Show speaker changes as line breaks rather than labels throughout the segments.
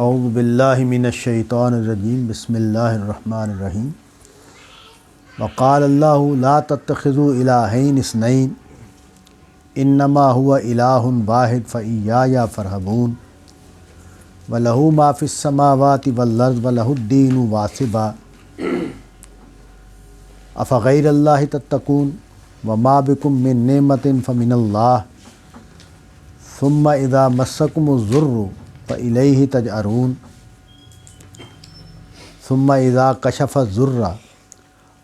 اعوذ باللہ من الشیطان الرجیم بسم اللہ الرحمن الرحیم وقال اللہ لا تتخذوا الہین اثنین انما هو الہ واحد فایای فارہبون وَلَهُ مَا فِي السَّمَاوَاتِ وَالْأَرْضِ وَلَهُ الدِّينُ وَاصِبًا أَفَغَيْرَ اللَّهِ تَتَّقُونَ وَمَا بِكُم مِّن نِّعْمَةٍ فَمِنَ اللَّهِ ثُمَّ إِذَا مَسَّكُمُ الضُّرُّ فَإِلَيْهِ تَجْأَرُونَ ثُمَّ إِذَا كَشَفَ الضُّرَّ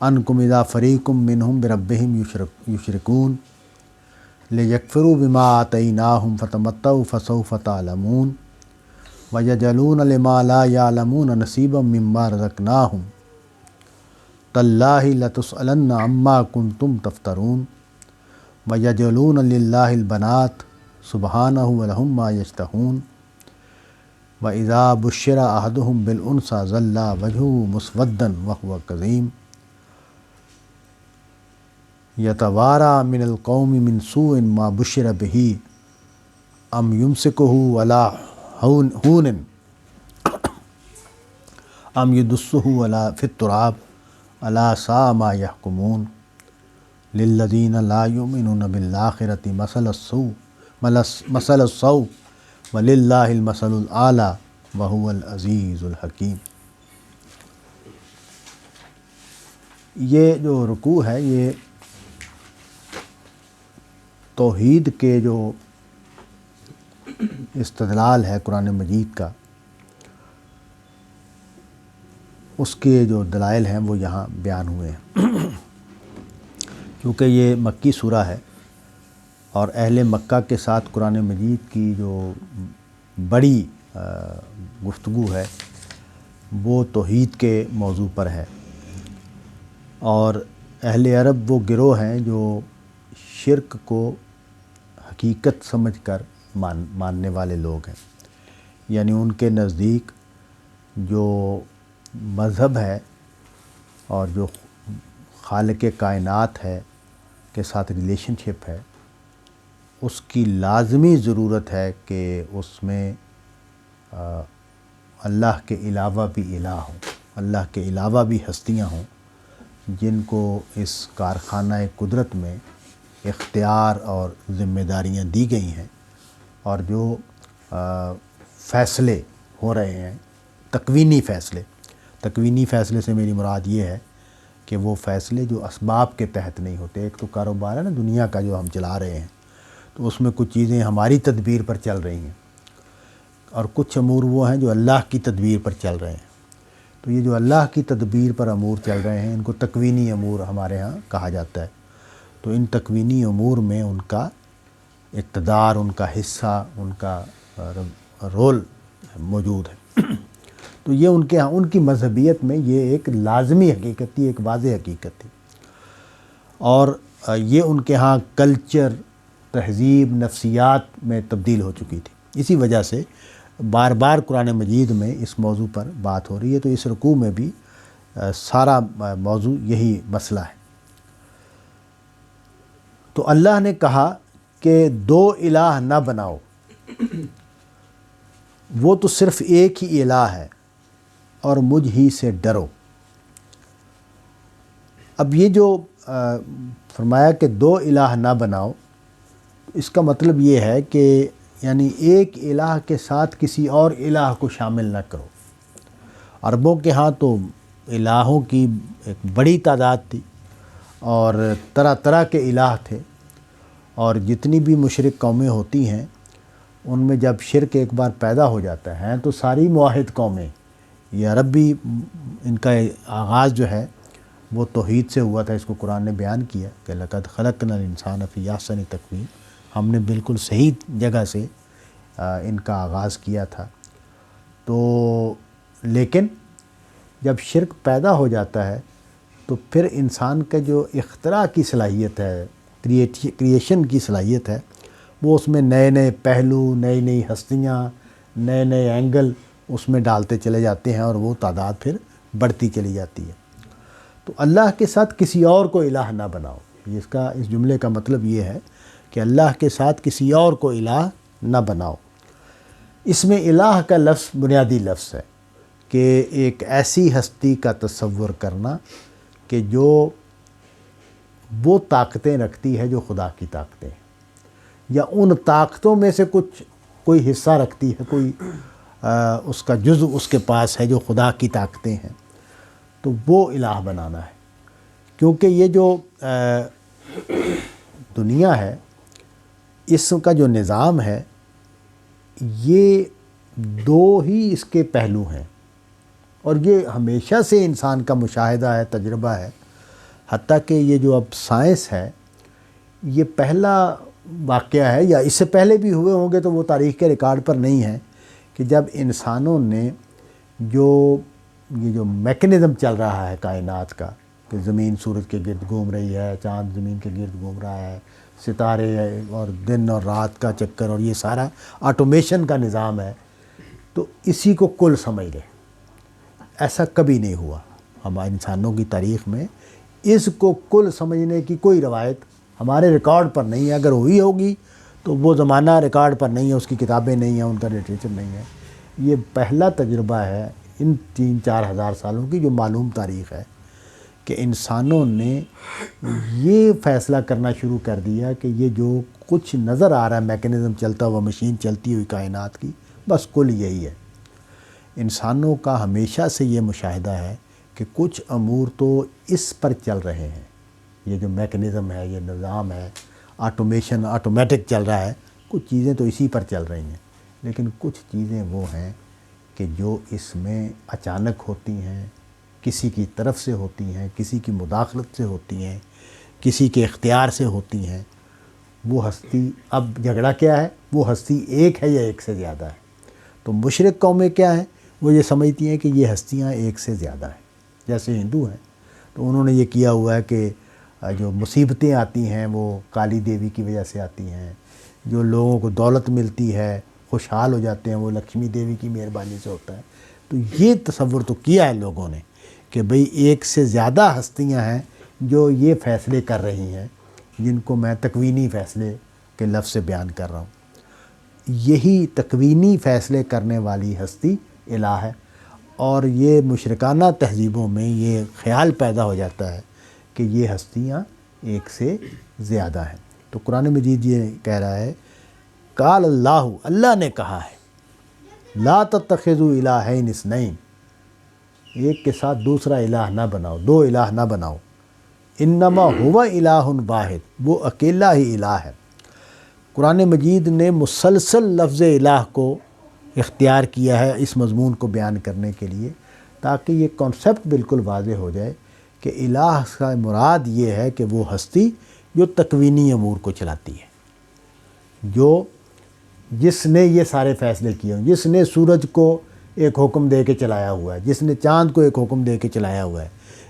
عَنكُمْ إِذَا فَرِيقٌ مِّنْهُم بِرَبِّهِمْ يُشْرِكُونَ لِيَكْفُرُوا بِمَا آتَيْنَاهُمْ فَتَمَتَّعُوا فَسَوْفَ تَعْلَمُونَ وَيَجْعَلُونَ لِمَا لَا يَعْلَمُونَ نَصِيبًا مِّمَّا رَزَقْنَاهُمْ تَاللَّهِ لَتُسْأَلُنَّ عَمَّا كُنتُمْ تَفْتَرُونَ وَيَجْعَلُونَ لِلَّهِ الْبَنَاتِ سُبْحَانَهُ وَلَهُم مَّا يَشْتَهُونَ وَإِذَا بُشِّرَ أَحَدُهُم بِالْأُنثىٰ ظَلَّ وَجْهُهُ مُسْوَدًّا وَهُوَ كَظِيمٌ يَتَوَارَىٰ مِنَ الْقَوْمِ مِنْ سُوءِ مَا بُشِّرَ بِهِ أَمْ يُمْسِكُهُ عَلَىٰ هُونٍ أَمْ يَدُسُّهُ فِي التُّرَابِ أَلَا سَاءَ مَا يَحْكُمُونَ لِلَّذِينَ لَا يُؤْمِنُونَ بِالْآخِرَةِ مَثَلُ السَّوْءِ وَلِلَّهِ الْمَثَلُ الْأَعْلَىٰ وَهُوَ الْعَزِيزُ الْحَكِيمُ۔ یہ جو رکوع ہے یہ توحید کے جو استدلال ہے قرآن مجید کا، اس کے جو دلائل ہیں وہ یہاں بیان ہوئے ہیں۔ کیونکہ یہ مکی سورہ ہے اور اہل مکہ کے ساتھ قرآن مجید کی جو بڑی گفتگو ہے وہ توحید کے موضوع پر ہے، اور اہل عرب وہ گروہ ہیں جو شرک کو حقیقت سمجھ کر ماننے والے لوگ ہیں، یعنی ان کے نزدیک جو مذہب ہے اور جو خالق کائنات ہے کے ساتھ ریلیشن شپ ہے، اس کی لازمی ضرورت ہے کہ اس میں اللہ کے علاوہ بھی الہ ہوں، اللہ کے علاوہ بھی ہستیاں ہوں جن کو اس کارخانہ قدرت میں اختیار اور ذمہ داریاں دی گئی ہیں، اور جو فیصلے ہو رہے ہیں، تکوینی فیصلے سے میری مراد یہ ہے کہ وہ فیصلے جو اسباب کے تحت نہیں ہوتے۔ ایک تو کاروبار ہے نا دنیا کا جو ہم چلا رہے ہیں، تو اس میں کچھ چیزیں ہماری تدبیر پر چل رہی ہیں اور کچھ امور وہ ہیں جو اللہ کی تدبیر پر چل رہے ہیں۔ تو یہ جو اللہ کی تدبیر پر امور چل رہے ہیں ان کو تکوینی امور ہمارے ہاں کہا جاتا ہے۔ تو ان تکوینی امور میں ان کا اقتدار، ان کا حصہ، ان کا رول موجود ہے۔ تو یہ ان کے ہاں ان کی مذہبیت میں یہ ایک لازمی حقیقت تھی، ایک واضح حقیقت تھی، اور یہ ان کے ہاں کلچر، تہذیب، نفسیات میں تبدیل ہو چکی تھی۔ اسی وجہ سے بار بار قرآن مجید میں اس موضوع پر بات ہو رہی ہے۔ تو اس رکوع میں بھی سارا موضوع یہی مسئلہ ہے۔ تو اللہ نے کہا کہ دو الہ نہ بناؤ، وہ تو صرف ایک ہی الہ ہے اور مجھ ہی سے ڈرو۔ اب یہ جو فرمایا کہ دو الہ نہ بناؤ، اس کا مطلب یہ ہے کہ یعنی ایک الہ کے ساتھ کسی اور الہ کو شامل نہ کرو۔ عربوں کے ہاں تو الہوں کی ایک بڑی تعداد تھی اور طرح طرح کے الہ تھے، اور جتنی بھی مشرک قومیں ہوتی ہیں ان میں جب شرک ایک بار پیدا ہو جاتا ہے تو ساری موحد قومیں، یہ عرب بھی ان کا آغاز جو ہے وہ توحید سے ہوا تھا۔ اس کو قرآن نے بیان کیا کہ لَقَدْ خَلَقْنَا الْإِنسَانَ فِي أَحْسَنِ تَقْوِيمٍ، ہم نے بالکل صحیح جگہ سے ان کا آغاز کیا تھا۔ تو لیکن جب شرک پیدا ہو جاتا ہے تو پھر انسان کا جو اختراع کی صلاحیت ہے، کریشن کی صلاحیت ہے، وہ اس میں نئے نئے پہلو، نئی نئی ہستیاں، نئے نئے اینگل اس میں ڈالتے چلے جاتے ہیں، اور وہ تعداد پھر بڑھتی چلی جاتی ہے۔ تو اللہ کے ساتھ کسی اور کو الہ نہ بناؤ، اس جملے کا مطلب یہ ہے کہ اللہ کے ساتھ کسی اور کو الہ نہ بناؤ۔ اس میں الہ کا لفظ بنیادی لفظ ہے کہ ایک ایسی ہستی کا تصور کرنا کہ جو وہ طاقتیں رکھتی ہے جو خدا کی طاقتیں ہیں، یا ان طاقتوں میں سے کوئی حصہ رکھتی ہے، کوئی اس کا جزء اس کے پاس ہے جو خدا کی طاقتیں ہیں، تو وہ الہ بنانا ہے۔ کیونکہ یہ جو دنیا ہے، اس کا جو نظام ہے، یہ دو ہی اس کے پہلو ہیں، اور یہ ہمیشہ سے انسان کا مشاہدہ ہے، تجربہ ہے، حتیٰ کہ یہ جو اب سائنس ہے، یہ پہلا واقعہ ہے، یا اس سے پہلے بھی ہوئے ہوں گے تو وہ تاریخ کے ریکارڈ پر نہیں ہیں، کہ جب انسانوں نے یہ جو میکنزم چل رہا ہے کائنات کا، کہ زمین سورج کے گرد گھوم رہی ہے، چاند زمین کے گرد گھوم رہا ہے، ستارے اور دن اور رات کا چکر، اور یہ سارا آٹومیشن کا نظام ہے، تو اسی کو کل سمجھ رہے۔ ایسا کبھی نہیں ہوا ہمارے انسانوں کی تاریخ میں، اس کو کل سمجھنے کی کوئی روایت ہمارے ریکارڈ پر نہیں ہے۔ اگر ہوئی ہوگی تو وہ زمانہ ریکارڈ پر نہیں ہے، اس کی کتابیں نہیں ہیں، ان کا لٹریچر نہیں ہے۔ یہ پہلا تجربہ ہے ان 3-4 ہزار سالوں کی جو معلوم تاریخ ہے، کہ انسانوں نے یہ فیصلہ کرنا شروع کر دیا کہ یہ جو کچھ نظر آ رہا ہے، میکنزم چلتا ہوا، مشین چلتی ہوئی کائنات کی، بس کل یہی ہے۔ انسانوں کا ہمیشہ سے یہ مشاہدہ ہے کہ کچھ امور تو اس پر چل رہے ہیں، یہ جو میکنزم ہے، یہ نظام ہے، آٹومیشن، آٹومیٹک چل رہا ہے، کچھ چیزیں تو اسی پر چل رہی ہیں، لیکن کچھ چیزیں وہ ہیں کہ جو اس میں اچانک ہوتی ہیں، کسی کی طرف سے ہوتی ہیں، کسی کی مداخلت سے ہوتی ہیں، کسی کے اختیار سے ہوتی ہیں۔ وہ ہستی، اب جھگڑا کیا ہے، وہ ہستی ایک ہے یا ایک سے زیادہ ہے؟ تو مشرک قومیں کیا ہیں، وہ یہ سمجھتی ہیں کہ یہ ہستیاں ایک سے زیادہ ہیں۔ جیسے ہندو ہیں تو انہوں نے یہ کیا ہوا ہے کہ جو مصیبتیں آتی ہیں وہ کالی دیوی کی وجہ سے آتی ہیں، جو لوگوں کو دولت ملتی ہے، خوشحال ہو جاتے ہیں، وہ لکشمی دیوی کی مہربانی سے ہوتا ہے۔ تو یہ تصور تو کیا ہے لوگوں نے کہ بھئی ایک سے زیادہ ہستیاں ہیں جو یہ فیصلے کر رہی ہیں، جن کو میں تکوینی فیصلے کے لفظ سے بیان کر رہا ہوں۔ یہی تکوینی فیصلے کرنے والی ہستی الہ ہے، اور یہ مشرکانہ تہذیبوں میں یہ خیال پیدا ہو جاتا ہے کہ یہ ہستیاں ایک سے زیادہ ہیں۔ تو قرآن مجید یہ کہہ رہا ہے، قال اللہ، اللہ نے کہا ہے، لا تتخذوا الہین اثنین، ایک کے ساتھ دوسرا الہ نہ بناؤ، دو الہ نہ بناؤ، انما ہوا الہ واحد، وہ اکیلا ہی الہ ہے۔ قرآن مجید نے مسلسل لفظ الہ کو اختیار کیا ہے اس مضمون کو بیان کرنے کے لیے، تاکہ یہ کانسیپٹ بالکل واضح ہو جائے کہ الہ کا مراد یہ ہے کہ وہ ہستی جو تکوینی امور کو چلاتی ہے، جس نے یہ سارے فیصلے کیے ہیں، جس نے سورج کو ایک حکم دے کے چلایا ہوا ہے، جس نے چاند کو ایک حکم دے کے چلایا ہوا ہے،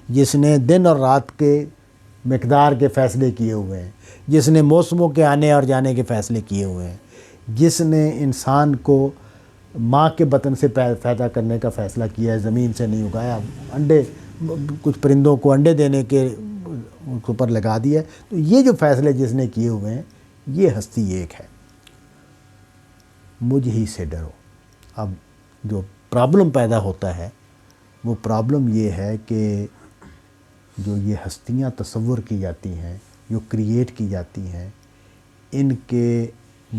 جس نے دن اور رات کے مقدار کے فیصلے کیے ہوئے ہیں، جس نے موسموں کے آنے اور جانے کے فیصلے کیے ہوئے ہیں، جس نے انسان کو ماں کے بطن سے پیدا کرنے کا فیصلہ کیا ہے، زمین سے نہیں اگایا، انڈے، کچھ پرندوں کو انڈے دینے کے اوپر لگا دیا، تو یہ جو فیصلے جس نے کیے ہوئے ہیں، یہ ہستی ایک ہے۔ مجھ ہی سے ڈرو۔ اب جو پرابلم پیدا ہوتا ہے وہ پرابلم یہ ہے کہ جو یہ ہستیاں تصور کی جاتی ہیں، جو کریٹ کی جاتی ہیں، ان کے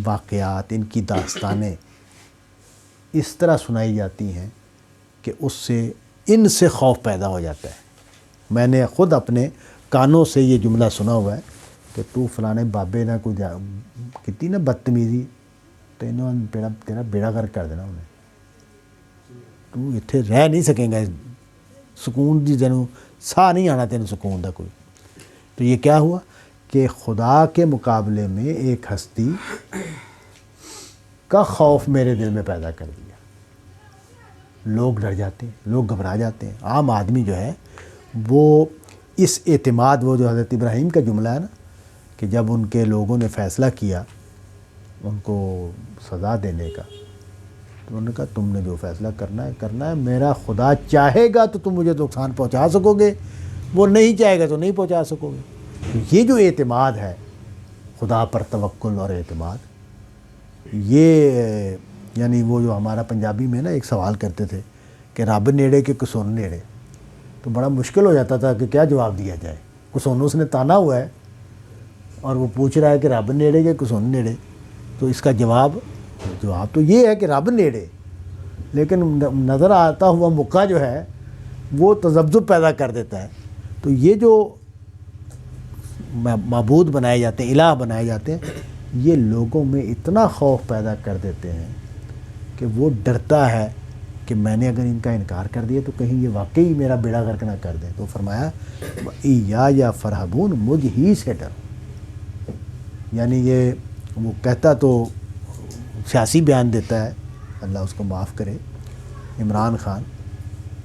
واقعات، ان کی داستانیں اس طرح سنائی جاتی ہیں کہ اس سے ان سے خوف پیدا ہو جاتا ہے۔ میں نے خود اپنے کانوں سے یہ جملہ سنا ہوا ہے کہ تو فلانے بابے نہ کوئی کتنی نا بدتمیزی، تیرا بیڑا غرق کر دینا انہیں، تو اتنے رہ نہیں سکیں گا، سکون دی تینوں ساہ نہیں آنا، تینوں سکون دا کوئی۔ تو یہ کیا ہوا کہ خدا کے مقابلے میں ایک ہستی کا خوف میرے دل میں پیدا کر دیا۔ لوگ ڈر جاتے ہیں، لوگ گھبرا جاتے ہیں۔ عام آدمی جو ہے وہ اس اعتماد، وہ جو حضرت ابراہیم کا جملہ ہے نا، کہ جب ان کے لوگوں نے فیصلہ کیا ان کو سزا دینے کا، تو انہوں نے کہا تم نے جو فیصلہ کرنا ہے، میرا خدا چاہے گا تو تم مجھے نقصان پہنچا سکو گے، وہ نہیں چاہے گا تو نہیں پہنچا سکو گے۔ یہ جو اعتماد ہے، خدا پر توکل اور اعتماد، یہ یعنی وہ جو ہمارا پنجابی میں نا ایک سوال کرتے تھے کہ رب نیڑے کہ کسون نیڑے، تو بڑا مشکل ہو جاتا تھا کہ کیا جواب دیا جائے. کسون اس نے تانا ہوا ہے اور وہ پوچھ رہا ہے کہ رب نیڑے کہ کسون نیڑے، تو اس کا جواب تو یہ ہے کہ رب نیڑے، لیکن نظر آتا ہوا مکہ جو ہے وہ تذبذب پیدا کر دیتا ہے. تو یہ جو معبود بنائے جاتے ہیں، الہ بنائے جاتے ہیں، یہ لوگوں میں اتنا خوف پیدا کر دیتے ہیں کہ وہ ڈرتا ہے کہ میں نے اگر ان کا انکار کر دیا تو کہیں یہ واقعی میرا بیڑا غرق نہ کر دیں. تو فرمایا یا فرحبون، مجھ ہی سے ڈرو. یعنی یہ وہ کہتا تو سیاسی بیان دیتا ہے، اللہ اس کو معاف کرے، عمران خان،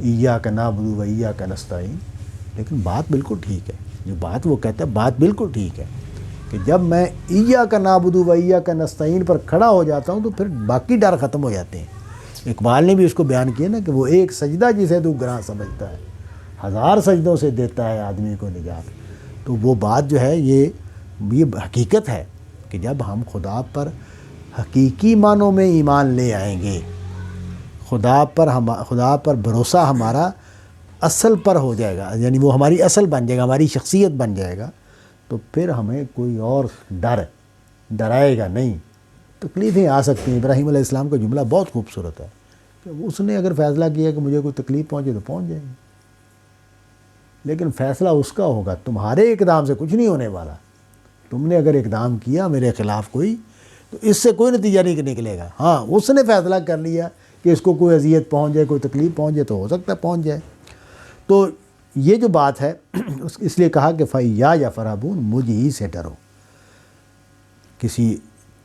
ایاک نعبد و ایاک نستعین، لیکن بات بالکل ٹھیک ہے. جو بات وہ کہتا ہے بات بالکل ٹھیک ہے کہ جب میں ایاک نعبد و ایاک نستعین پر کھڑا ہو جاتا ہوں تو پھر باقی ڈر ختم ہو جاتے ہیں. اقبال نے بھی اس کو بیان کیا نا کہ وہ ایک سجدہ جسے تو گراں سمجھتا ہے، 1000 سجدوں سے دیتا ہے آدمی کو نجات. تو وہ بات جو ہے یہ حقیقت ہے کہ جب ہم خدا پر حقیقی معنوں میں ایمان لے آئیں گے، خدا پر بھروسہ ہمارا اصل پر ہو جائے گا، یعنی وہ ہماری اصل بن جائے گا، ہماری شخصیت بن جائے گا، تو پھر ہمیں کوئی اور ڈرائے گا نہیں. تکلیفیں آ سکتی ہیں. ابراہیم علیہ السلام کا جملہ بہت خوبصورت ہے کہ اس نے اگر فیصلہ کیا کہ مجھے کوئی تکلیف پہنچے تو پہنچ جائے گی، لیکن فیصلہ اس کا ہوگا، تمہارے اقدام سے کچھ نہیں ہونے والا. تم نے اگر اقدام کیا میرے خلاف کوئی، تو اس سے کوئی نتیجہ نہیں نکلے گا. ہاں اس نے فیصلہ کر لیا کہ اس کو کوئی اذیت پہنچ جائے، کوئی تکلیف پہنچ جائے، تو ہو سکتا ہے پہنچ جائے. تو یہ جو بات ہے اس لیے کہا کہ یا فرحبون، مجھ ہی سے ڈرو.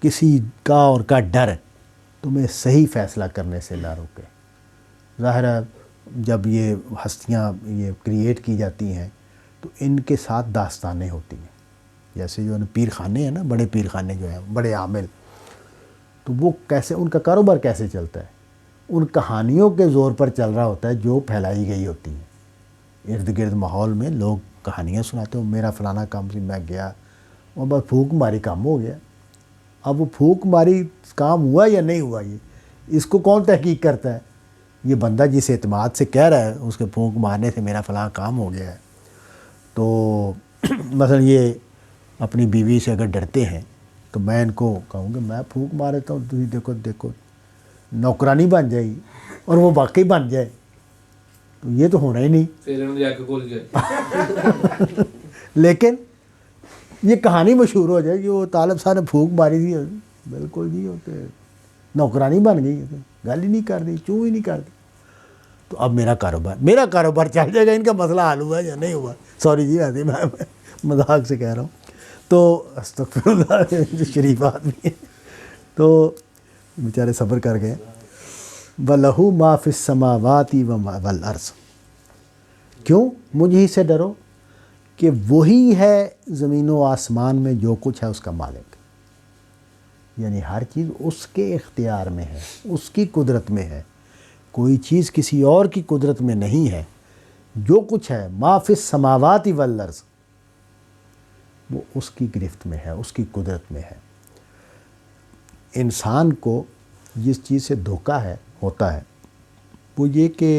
کسی کا اور کا ڈر تمہیں صحیح فیصلہ کرنے سے نہ روکے. ظاہر ہے جب یہ ہستیاں یہ کریٹ کی جاتی ہیں تو ان کے ساتھ داستانیں ہوتی ہیں. جیسے جو پیر خانے ہیں نا، بڑے پیر خانے جو ہیں، بڑے عامل، تو وہ کیسے، ان کا کاروبار کیسے چلتا ہے؟ ان کہانیوں کے زور پر چل رہا ہوتا ہے جو پھیلائی گئی ہوتی ہیں. ارد گرد ماحول میں لوگ کہانیاں سناتے ہوں، میرا فلانا کام سے میں گیا، وہ بس پھونک ماری کام ہو گیا. اب وہ پھونک ماری کام ہوا یا نہیں ہوا، یہ اس کو کون تحقیق کرتا ہے؟ یہ بندہ جس اعتماد سے کہہ رہا ہے اس کے پھونک مارنے سے میرا فلاں کام ہو گیا ہے. تو مثلا یہ اپنی بیوی سے اگر ڈرتے ہیں تو میں ان کو کہوں گا میں پھونک مار دیتا ہوں، تجھے دیکھو نوکرانی بن جائے گی، اور وہ واقعی بن جائے تو یہ تو ہونا ہی نہیں. لیکن یہ کہانی مشہور ہو جائے کہ وہ طالب صاحب نے پھونک ماری تھی، بالکل جی ہوتے نوکرانی بن گئی، گل ہی نہیں کر دی، چوں ہی نہیں کر دی. تو اب میرا کاروبار چل جائے گا. ان کا مسئلہ حل ہوا یا نہیں ہوا؟ سوری جی، ایسے میں مذاق سے کہہ رہا ہوں. تو استغفر اللہ، جو شریف آدمی ہے تو بیچارے صبر کر گئے. وَلَهُ مَا فِي السَّمَاوَاتِ وَالْأَرْضِ، کیوں مجھ ہی سے ڈرو کہ وہی ہے زمین و آسمان میں جو کچھ ہے اس کا مالک. یعنی ہر چیز اس کے اختیار میں ہے، اس کی قدرت میں ہے، کوئی چیز کسی اور کی قدرت میں نہیں ہے. جو کچھ ہے ما فی السماوات والارض، وہ اس کی گرفت میں ہے، اس کی قدرت میں ہے. انسان کو جس چیز سے دھوکہ ہوتا ہے وہ یہ کہ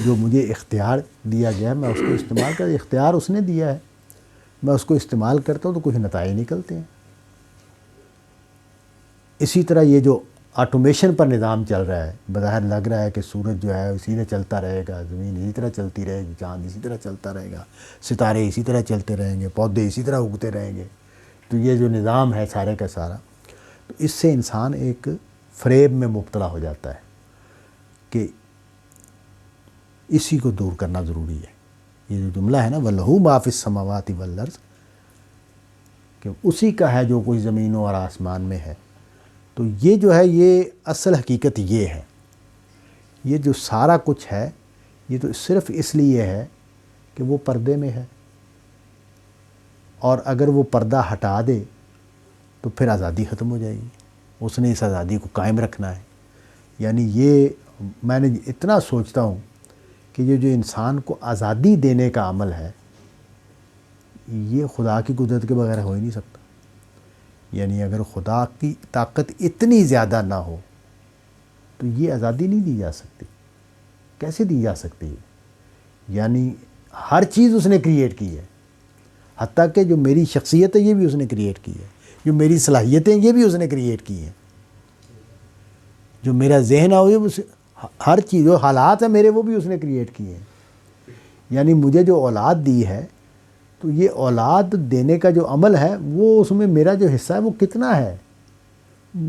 جو مجھے اختیار دیا گیا ہے میں اس کو استعمال کر، اختیار اس نے دیا ہے، میں اس کو استعمال کرتا ہوں تو کچھ نتائج نکلتے ہیں. اسی طرح یہ جو آٹومیشن پر نظام چل رہا ہے، بظاہر لگ رہا ہے کہ سورج جو ہے اسی نے چلتا رہے گا، زمین اسی طرح چلتی رہے گی، چاند اسی طرح چلتا رہے گا، ستارے اسی طرح چلتے رہیں گے، پودے اسی طرح اگتے رہیں گے. تو یہ جو نظام ہے سارے کا سارا، تو اس سے انسان ایک فریب میں مبتلا ہو جاتا ہے کہ اسی کو دور کرنا ضروری ہے. یہ جو جملہ ہے نا وَلَهُ مَا فِي السَّمَاوَاتِ وَالْأَرْضِ، کہ اسی کا ہے جو کچھ زمینوں اور آسمان میں ہے. تو یہ جو ہے یہ اصل حقیقت یہ ہے. یہ جو سارا کچھ ہے یہ تو صرف اس لیے ہے کہ وہ پردے میں ہے، اور اگر وہ پردہ ہٹا دے تو پھر آزادی ختم ہو جائے گی. اس نے اس آزادی کو قائم رکھنا ہے. یعنی یہ میں نے اتنا سوچتا ہوں کہ یہ جو انسان کو آزادی دینے کا عمل ہے یہ خدا کی قدرت کے بغیر ہو ہی نہیں سکتا. یعنی اگر خدا کی طاقت اتنی زیادہ نہ ہو تو یہ آزادی نہیں دی جا سکتی. کیسے دی جا سکتی ہے؟ یعنی ہر چیز اس نے کریٹ کی ہے، حتیٰ کہ جو میری شخصیت ہے یہ بھی اس نے کریٹ کی ہے، جو میری صلاحیتیں یہ بھی اس نے کریٹ کی ہیں، جو میرا ذہن ہے وہ ہر چیز، جو حالات ہیں میرے وہ بھی اس نے کریٹ کیے ہیں. یعنی مجھے جو اولاد دی ہے تو یہ اولاد دینے کا جو عمل ہے وہ اس میں میرا جو حصہ ہے وہ کتنا ہے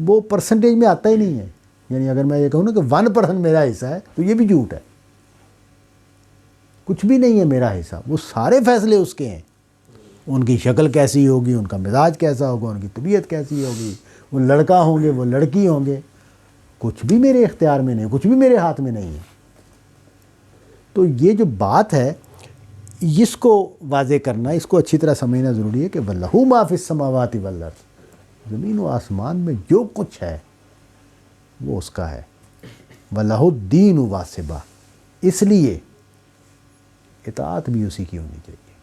وہ پرسنٹیج میں آتا ہی نہیں ہے. یعنی اگر میں یہ کہوں نا کہ 1% میرا حصہ ہے تو یہ بھی جھوٹ ہے، کچھ بھی نہیں ہے میرا حصہ. وہ سارے فیصلے اس کے ہیں، ان کی شکل کیسی ہوگی، ان کا مزاج کیسا ہوگا، ان کی طبیعت کیسی ہوگی، وہ لڑکا ہوں گے وہ لڑکی ہوں گے، کچھ بھی میرے اختیار میں نہیں، کچھ بھی میرے ہاتھ میں نہیں ہے. تو یہ جو بات ہے اس کو واضح کرنا، اس کو اچھی طرح سمجھنا ضروری ہے کہ وَلَهُ مَا فِي السَّمَاوَاتِ وَالْأَرْضِ، زمین و آسمان میں جو کچھ ہے وہ اس کا ہے. وَلَهُ الدِّينُ وَاصِبًا، اس لیے اطاعت بھی اسی کی ہونی چاہیے،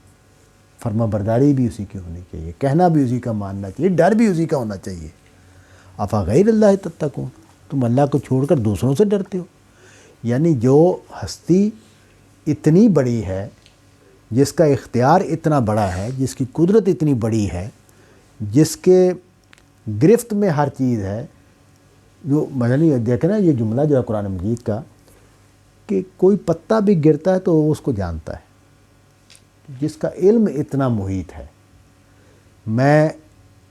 فرما برداری بھی اسی کی ہونی چاہیے، کہنا بھی اسی کا ماننا چاہیے، ڈر بھی اسی کا ہونا چاہیے. افغیر اللہ تتقون، تم اللہ کو چھوڑ کر دوسروں سے ڈرتے ہو. یعنی جو ہستی اتنی بڑی ہے، جس کا اختیار اتنا بڑا ہے، جس کی قدرت اتنی بڑی ہے، جس کے گرفت میں ہر چیز ہے، جو مثلا دیکھیں نا یہ جملہ جو ہے قرآن مجید کا کہ کوئی پتا بھی گرتا ہے تو وہ اس کو جانتا ہے، جس کا علم اتنا محیط ہے. میں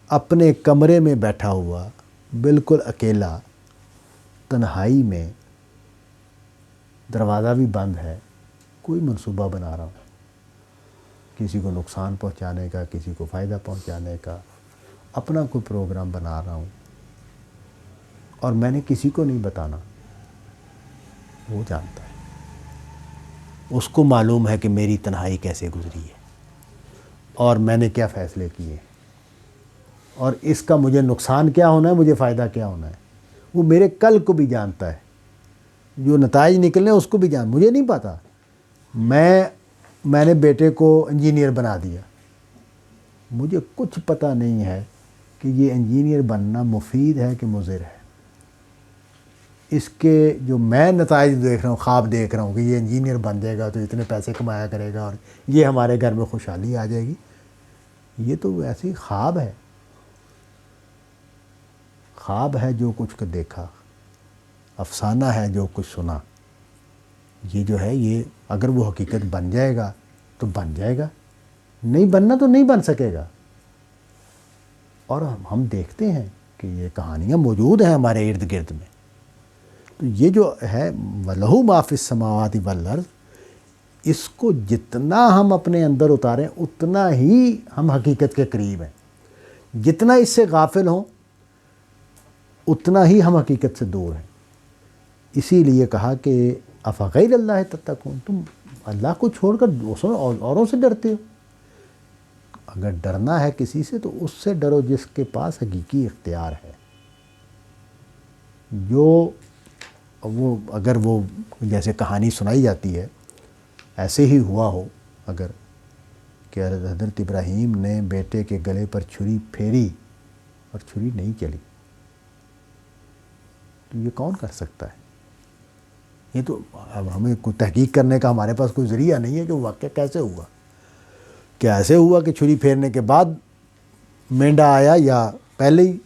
اپنے کمرے میں بیٹھا ہوا بالکل اکیلا تنہائی میں، دروازہ بھی بند ہے، کوئی منصوبہ بنا رہا ہوں کسی کو نقصان پہنچانے کا، کسی کو فائدہ پہنچانے کا، اپنا کوئی پروگرام بنا رہا ہوں اور میں نے کسی کو نہیں بتانا، وہ جانتا ہے. اس کو معلوم ہے کہ میری تنہائی کیسے گزری ہے اور میں نے کیا فیصلے کیے اور اس کا مجھے نقصان کیا ہونا ہے، مجھے فائدہ کیا ہونا ہے. وہ میرے کل کو بھی جانتا ہے، جو نتائج نکلنے اس کو بھی مجھے نہیں پتا. میں نے بیٹے کو انجینئر بنا دیا، مجھے کچھ پتہ نہیں ہے کہ یہ انجینئر بننا مفید ہے کہ مضر ہے. اس کے جو میں نتائج دیکھ رہا ہوں، خواب دیکھ رہا ہوں کہ یہ انجینئر بن جائے گا تو اتنے پیسے کمایا کرے گا اور یہ ہمارے گھر میں خوشحالی آ جائے گی، یہ تو ایسے ہی خواب ہے. خواب ہے جو کچھ کو دیکھا، افسانہ ہے جو کچھ سنا. یہ جو ہے یہ اگر وہ حقیقت بن جائے گا تو بن جائے گا، نہیں بننا تو نہیں بن سکے گا. اور ہم دیکھتے ہیں کہ یہ کہانیاں موجود ہیں ہمارے ارد گرد میں. تو یہ جو ہے وَلَهُ مَا فِي السَّمَاوَاتِ وَالْأَرْضِ، اس کو جتنا ہم اپنے اندر اتاریں اتنا ہی ہم حقیقت کے قریب ہیں. جتنا اس سے غافل ہوں اتنا ہی ہم حقیقت سے دور ہیں. اسی لیے کہا کہ افغیر اللہ تتقون، تم اللہ کو چھوڑ کر دوسروں اوروں سے ڈرتے ہو. اگر ڈرنا ہے کسی سے تو اس سے ڈرو جس کے پاس حقیقی اختیار ہے. جو وہ اگر وہ جیسے کہانی سنائی جاتی ہے ایسے ہی ہوا ہو، اگر کہ حضرت ابراہیم نے بیٹے کے گلے پر چھری پھیری اور چھری نہیں چلی، تو یہ کون کر سکتا ہے؟ یہ تو اب ہمیں کوئی تحقیق کرنے کا ہمارے پاس کوئی ذریعہ نہیں ہے کہ وہ واقعہ کیسے ہوا. کیا ایسے ہوا کہ چھری پھیرنے کے بعد مینڈا آیا، یا پہلے ہی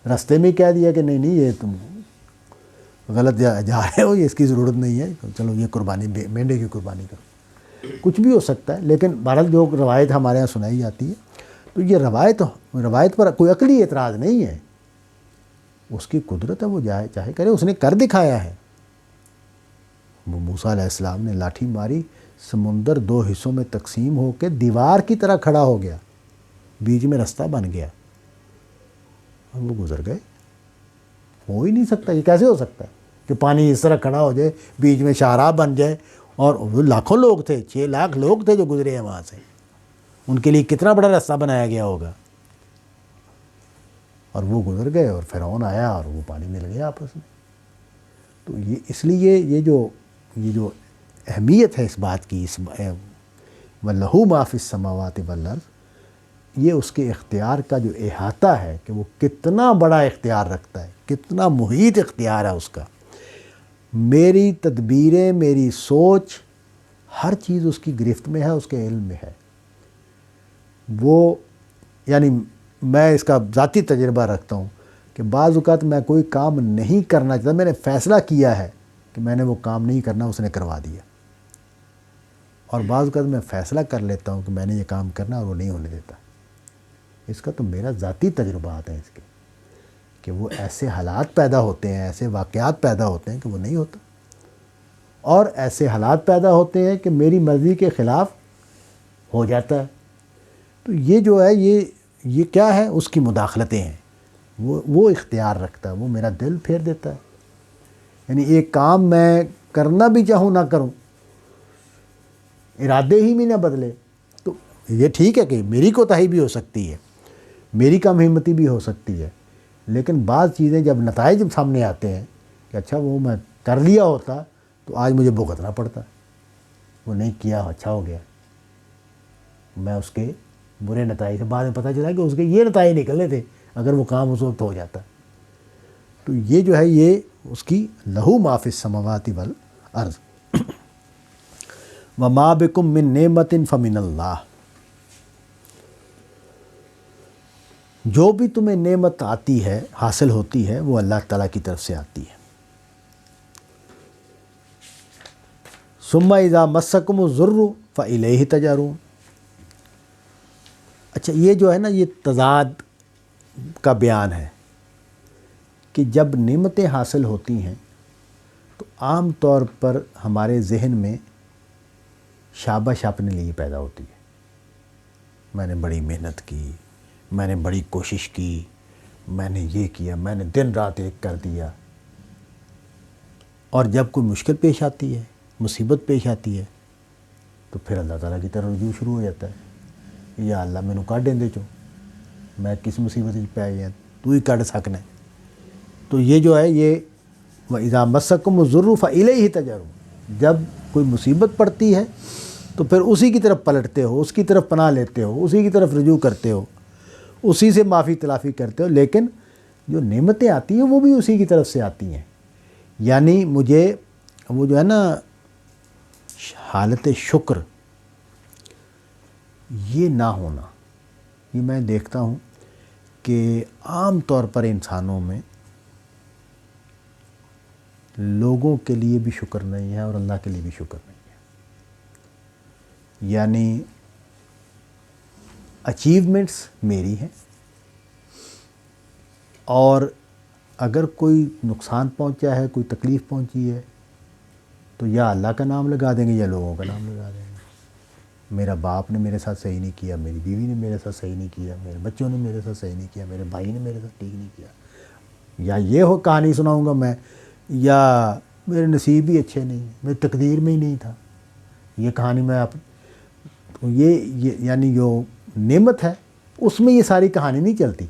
رستے میں کہہ دیا کہ نہیں یہ تم غلط جا رہے ہو، یہ اس کی ضرورت نہیں ہے، چلو یہ قربانی مینڈے کی قربانی کرو. کچھ بھی ہو سکتا ہے. لیکن بہرحال جو روایت ہمارے یہاں سنائی جاتی ہے تو یہ روایت پر کوئی عقلی اعتراض نہیں ہے. اس کی قدرت ہے، وہ چاہے کرے، اس نے کر دکھایا ہے. وہ موسیٰ علیہ السلام نے لاٹھی ماری، سمندر 2 حصوں میں تقسیم ہو کے دیوار کی طرح کھڑا ہو گیا، بیچ میں رستہ بن گیا اور وہ گزر گئے. ہو ہی نہیں سکتا. یہ کیسے ہو سکتا ہے کہ پانی اس طرح کھڑا ہو جائے، بیچ میں شاہراہ بن جائے؟ اور وہ لاکھوں لوگ تھے، 6 لاکھ لوگ تھے جو گزرے ہیں وہاں سے. ان کے لیے کتنا بڑا راستہ بنایا گیا ہوگا. اور وہ گزر گئے اور فرعون آیا اور وہ پانی مل گیا آپس میں. تو یہ اس لیے یہ جو اہمیت ہے اس بات کی، وَلَهُ مَا فِي السَّمَاوَاتِ وَالْأَرْضِ، یہ اس کے اختیار کا جو احاطہ ہے کہ وہ کتنا بڑا اختیار رکھتا ہے، کتنا محیط اختیار ہے اس کا. میری تدبیریں، میری سوچ، ہر چیز اس کی گرفت میں ہے، اس کے علم میں ہے. وہ یعنی میں اس کا ذاتی تجربہ رکھتا ہوں کہ بعض اوقات میں کوئی کام نہیں کرنا چاہتا، میں نے فیصلہ کیا ہے کہ میں نے وہ کام نہیں کرنا، اس نے کروا دیا. اور بعض اوقات میں فیصلہ کر لیتا ہوں کہ میں نے یہ کام کرنا اور وہ نہیں ہونے دیتا. اس کا تو میرا ذاتی تجربات ہیں اس کے، کہ وہ ایسے حالات پیدا ہوتے ہیں، ایسے واقعات پیدا ہوتے ہیں کہ وہ نہیں ہوتا، اور ایسے حالات پیدا ہوتے ہیں کہ میری مرضی کے خلاف ہو جاتا ہے. تو یہ جو ہے یہ کیا ہے، اس کی مداخلتیں ہیں. وہ اختیار رکھتا ہے، وہ میرا دل پھیر دیتا ہے. یعنی ایک کام میں کرنا بھی چاہوں نہ کروں، ارادے ہی میں نہ بدلے، تو یہ ٹھیک ہے کہ میری کوتاہی بھی ہو سکتی ہے، میری کم ہمتی بھی ہو سکتی ہے، لیکن بعض چیزیں جب نتائج سامنے آتے ہیں کہ اچھا وہ میں کر لیا ہوتا تو آج مجھے بھگتنا پڑتا، وہ نہیں کیا، اچھا ہو گیا. میں اس کے برے نتائج سے بعد میں پتہ چلا کہ اس کے یہ نتائج نکلنے تھے اگر وہ کام اس وقت ہو جاتا. تو یہ جو ہے یہ اس کی لہو ما فی السماوات والارض. وما بکم من نعمت فمن اللہ. جو بھی تمہیں نعمت آتی ہے، حاصل ہوتی ہے، وہ اللہ تعالیٰ کی طرف سے آتی ہے. ثم اذا مسکم الضر فالیہ تجارون. اچھا یہ جو ہے نا، یہ تضاد کا بیان ہے کہ جب نعمتیں حاصل ہوتی ہیں تو عام طور پر ہمارے ذہن میں شابش اپنے لیے پیدا ہوتی ہے. میں نے بڑی محنت کی، میں نے بڑی کوشش کی، میں نے یہ کیا، میں نے دن رات ایک کر دیا. اور جب کوئی مشکل پیش آتی ہے، مصیبت پیش آتی ہے، تو پھر اللہ تعالیٰ کی طرف رجوع شروع ہو جاتا ہے. یا اللہ مینوں کڈ دیندے چو، میں کس مصیبت پی گیا، تو ہی کڈ سکنا. تو یہ جو ہے یہ وَإِذَا مَسَّكُمُ الضُّرُّ فَإِلَيْهِ تَجَأْرُونَ. جب کوئی مصیبت پڑتی ہے تو پھر اسی کی طرف پلٹتے ہو، اس کی طرف پناہ لیتے ہو، اسی کی طرف رجوع کرتے ہو، اسی سے معافی تلافی کرتے ہو. لیکن جو نعمتیں آتی ہیں وہ بھی اسی کی طرف سے آتی ہیں. یعنی مجھے وہ جو ہے نا حالت شکر یہ نہ ہونا، یہ میں دیکھتا ہوں کہ عام طور پر انسانوں میں لوگوں کے لیے بھی شکر نہیں ہے اور اللہ کے لیے بھی شکر نہیں ہے. یعنی اچیومنٹس میری ہیں، اور اگر کوئی نقصان پہنچا ہے، کوئی تکلیف پہنچی ہے، تو یا اللہ کا نام لگا دیں گے یا لوگوں کا نام لگا دیں گے. میرا باپ نے میرے ساتھ صحیح نہیں کیا، میری بیوی نے میرے ساتھ صحیح نہیں کیا، میرے بچوں نے میرے ساتھ صحیح نہیں کیا، میرے بھائی نے میرے ساتھ ٹھیک نہیں کیا. یا یہ ہو کہانی سناؤں گا میں، یا میرے نصیب ہی اچھے نہیں، میری تقدیر میں ہی نہیں تھا، یہ کہانی میں تو یہ یعنی جو نعمت ہے اس میں یہ ساری کہانی نہیں چلتی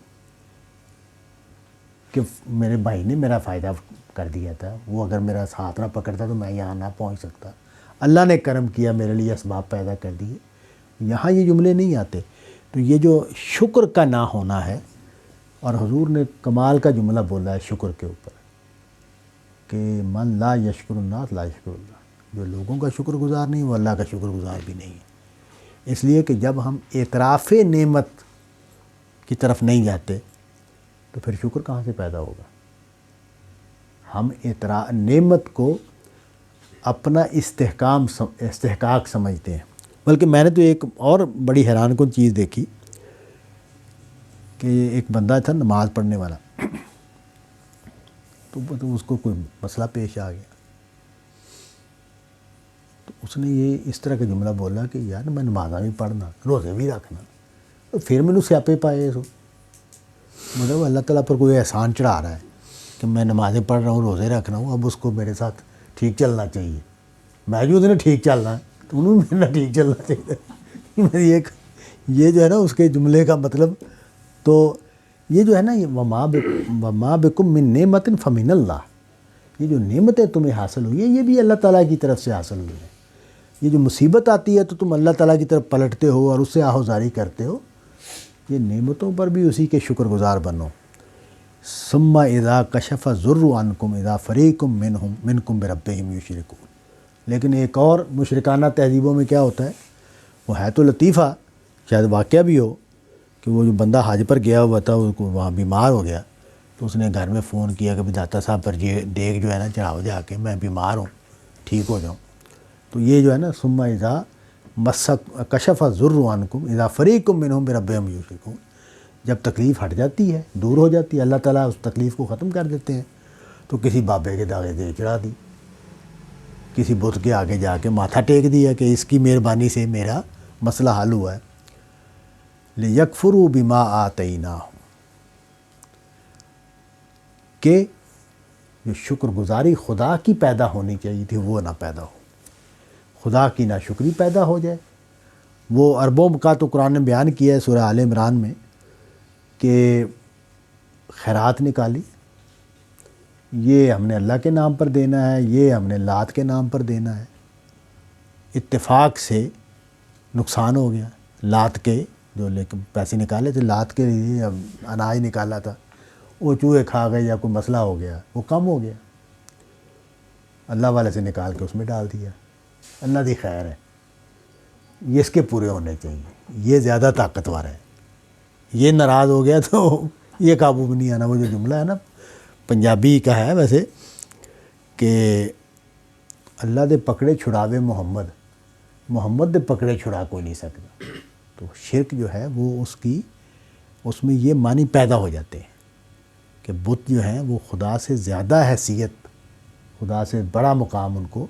کہ میرے بھائی نے میرا فائدہ کر دیا تھا، وہ اگر میرا ساتھ نہ پکڑتا تو میں یہاں نہ پہنچ سکتا، اللہ نے کرم کیا، میرے لیے اسباب پیدا کر دیے. یہاں یہ جملے نہیں آتے. تو یہ جو شکر کا نہ ہونا ہے، اور حضور نے کمال کا جملہ بولا ہے شکر کے اوپر کہ من لا یشکر الناس لا یشکر اللہ. جو لوگوں کا شکر گزار نہیں وہ اللہ کا شکر گزار بھی نہیں ہے. اس لیے کہ جب ہم اعتراف نعمت کی طرف نہیں جاتے تو پھر شکر کہاں سے پیدا ہوگا. ہم نعمت کو اپنا استحقاق سمجھتے ہیں. بلکہ میں نے تو ایک اور بڑی حیران کن چیز دیکھی کہ ایک بندہ تھا نماز پڑھنے والا، تو اس کو کوئی مسئلہ پیش آ گیا، تو اس نے یہ اس طرح کا جملہ بولا کہ یار میں نمازاں بھی پڑھنا، روزے بھی رکھنا، تو پھر مینوں سیاپے پائے سو. مطلب اللہ تعالیٰ پر کوئی احسان چڑھا رہا ہے کہ میں نمازیں پڑھ رہا ہوں، روزے رکھ رہا ہوں، اب اس کو میرے ساتھ ٹھیک چلنا چاہیے. میں جو نے ٹھیک چلنا ہے تو انہوں نے میرا ٹھیک چلنا چاہیے. یہ جو ہے نا اس کے جملے کا مطلب، تو یہ جو ہے نا یہ وما بکم من نعمت فمن اللہ. یہ جو نعمتیں تمہیں حاصل ہوئی ہیں یہ بھی اللہ تعالیٰ کی طرف سے حاصل ہوئی ہیں. یہ جو مصیبت آتی ہے تو تم اللہ تعالیٰ کی طرف پلٹتے ہو اور اس سے آہوزاری کرتے ہو یہ نعمتوں پر بھی اسی کے شکر گزار بنو. ثم اذا کشف الضر عنکم اذا فریق منکم بربہم یشرکون. لیکن ایک اور مشرکانہ تہذیبوں میں کیا ہوتا ہے، وہ ہے تو لطیفہ، شاید واقعہ بھی ہو، کہ وہ جو بندہ حج پر گیا ہوا تھا، اس کو وہاں بیمار ہو گیا، تو اس نے گھر میں فون کیا کہ داتا صاحب پر یہ دیگ جو ہے نا چڑھاؤ جا کے، میں بیمار ہوں، ٹھیک ہو جاؤں. تو یہ جو ہے نا ثم اذا کشف الضر عنکم اذا فریق منہم بربہم یشرکون، جب تکلیف ہٹ جاتی ہے، دور ہو جاتی ہے، اللہ تعالیٰ اس تکلیف کو ختم کر دیتے ہیں. تو کسی بابے کے داغے دے چڑھا دی، کسی بت کے آگے جا کے ماتھا ٹیک دیا کہ اس کی مہربانی سے میرا مسئلہ حل ہوا ہے. لِيَكْفُرُوا بِمَا آتَيْنَاهُمْ، کہ جو شکر گزاری خدا کی پیدا ہونی چاہیے تھی وہ نہ پیدا ہو، خدا کی ناشکری پیدا ہو جائے. وہ اربوں کا تو قرآن نے بیان کیا ہے سورہ آل عمران میں کہ خیرات نکالی، یہ ہم نے اللہ کے نام پر دینا ہے، یہ ہم نے لات کے نام پر دینا ہے. اتفاق سے نقصان ہو گیا. لات کے جو پیسے نکالے تھے، لات کے لیے اناج نکالا تھا، وہ چوہے کھا گئے یا کوئی مسئلہ ہو گیا، وہ کم ہو گیا، اللہ والے سے نکال کے اس میں ڈال دیا. اللہ دی خیر ہے، یہ اس کے پورے ہونے چاہیے، یہ زیادہ طاقتور ہے. یہ ناراض ہو گیا تو یہ قابو میں نہیں آنا. وہ جو جملہ ہے نا پنجابی کا ہے ویسے، کہ اللہ دے پکڑے چھڑاوے محمد، محمد دے پکڑے چھڑا کوئی نہیں سکتا. تو شرک جو ہے وہ اس میں یہ معنی پیدا ہو جاتے ہیں کہ بت جو ہیں وہ خدا سے زیادہ حیثیت، خدا سے بڑا مقام ان کو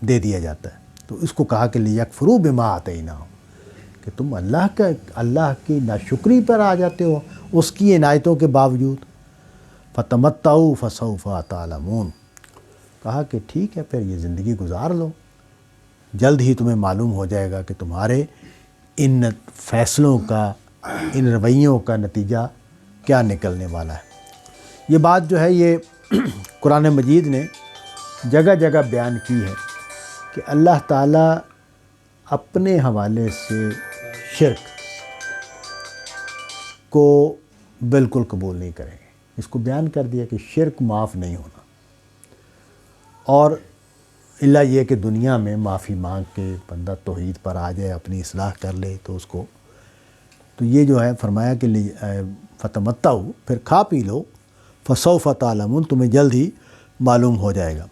دے دیا جاتا ہے. تو اس کو کہا کہ لِيَكْفُرُوا بِمَا آتَيْنَاهُمْ، کہ تم اللہ کی ناشکری پر آ جاتے ہو اس کی عنایتوں کے باوجود. فَتَمَتَّعُوا فَسَوْفَ تَعْلَمُونَ، کہا کہ ٹھیک ہے پھر یہ زندگی گزار لو، جلد ہی تمہیں معلوم ہو جائے گا کہ تمہارے ان فیصلوں کا، ان رویوں کا نتیجہ کیا نکلنے والا ہے. یہ بات جو ہے یہ قرآن مجید نے جگہ جگہ بیان کی ہے کہ اللہ تعالیٰ اپنے حوالے سے شرک کو بالکل قبول نہیں کریں گے. اس کو بیان کر دیا کہ شرک معاف نہیں ہونا، اور الا یہ کہ دنیا میں معافی مانگ کے بندہ توحید پر آ جائے، اپنی اصلاح کر لے تو اس کو، تو یہ جو ہے فرمایا کہ فتمتعوا، پھر کھا پی لو، فسوف تعلمون، تمہیں جلد ہی معلوم ہو جائے گا.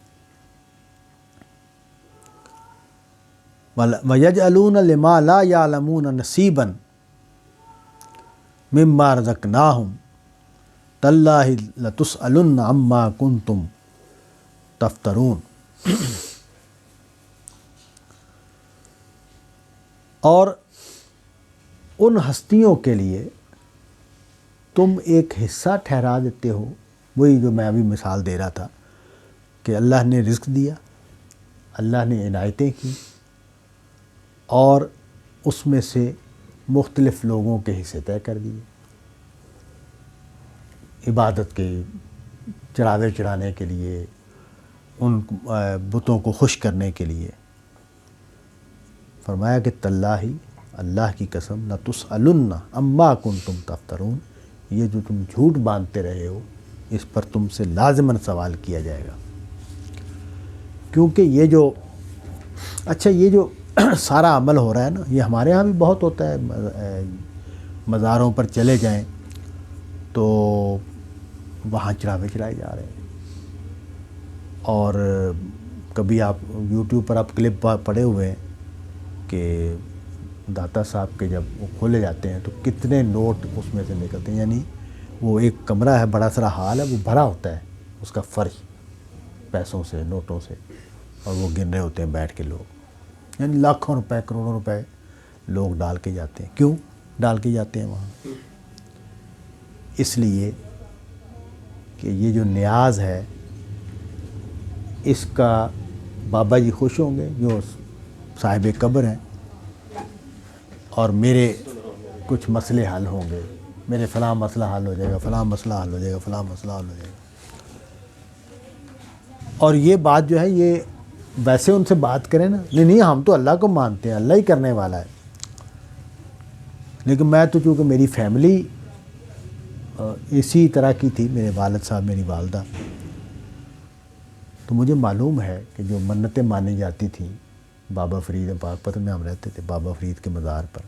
وَيَجْعَلُونَ لِمَا لَا يَعْلَمُونَ نَصِيبًا مِمَّا رَزَقْنَاهُمْ تَاللَّهِ لَتُسْأَلُنَّ عَمَّا كُنتُمْ تَفْتَرُونَ. اور ان ہستیوں کے لیے تم ایک حصہ ٹھہرا دیتے ہو، وہی جو میں ابھی مثال دے رہا تھا کہ اللہ نے رزق دیا، اللہ نے عنایتیں کی، اور اس میں سے مختلف لوگوں کے حصے طے کر دیے، عبادت کے، چڑھاوے چڑھانے کے لیے، ان بتوں کو خوش کرنے کے لیے. فرمایا کہ تاللہ، اللہ کی قسم، لَتُسْأَلُنَّ عَمَّا كُنتُمْ تَفْتَرُونَ، یہ جو تم جھوٹ باندھتے رہے ہو اس پر تم سے لازماً سوال کیا جائے گا. کیونکہ یہ جو سارا عمل ہو رہا ہے نا، یہ ہمارے ہاں بھی بہت ہوتا ہے. مزاروں پر چلے جائیں تو وہاں چڑھاوے چڑھائے جا رہے ہیں، اور کبھی آپ یوٹیوب پر آپ کلپ پڑے ہوئے ہیں کہ داتا صاحب کے جب وہ کھولے جاتے ہیں تو کتنے نوٹ اس میں سے نکلتے ہیں. یعنی وہ ایک کمرہ ہے، بڑا سارا ہال ہے، وہ بھرا ہوتا ہے اس کا فرش پیسوں سے، نوٹوں سے، اور وہ گن رہے ہوتے ہیں بیٹھ کے لوگ. یعنی لاکھوں روپے، کروڑوں روپے لوگ ڈال کے جاتے ہیں. کیوں ڈال کے جاتے ہیں وہاں؟ اس لیے کہ یہ جو نیاز ہے اس کا بابا جی خوش ہوں گے جو صاحب قبر ہیں، اور میرے کچھ مسئلے حل ہوں گے، میرے فلاں مسئلہ حل ہو جائے گا، فلاں مسئلہ حل ہو جائے گا، فلاں مسئلہ حل ہو جائے گا. اور یہ بات جو ہے یہ ویسے ان سے بات کریں نا، نہیں ہم تو اللہ کو مانتے ہیں، اللہ ہی کرنے والا ہے. لیکن میں تو چونکہ میری فیملی اسی طرح کی تھی، میرے والد صاحب، میری والدہ، تو مجھے معلوم ہے کہ جو منتیں مانی جاتی تھیں بابا فرید پاک پتن میں ہم رہتے تھے بابا فرید کے مزار پر،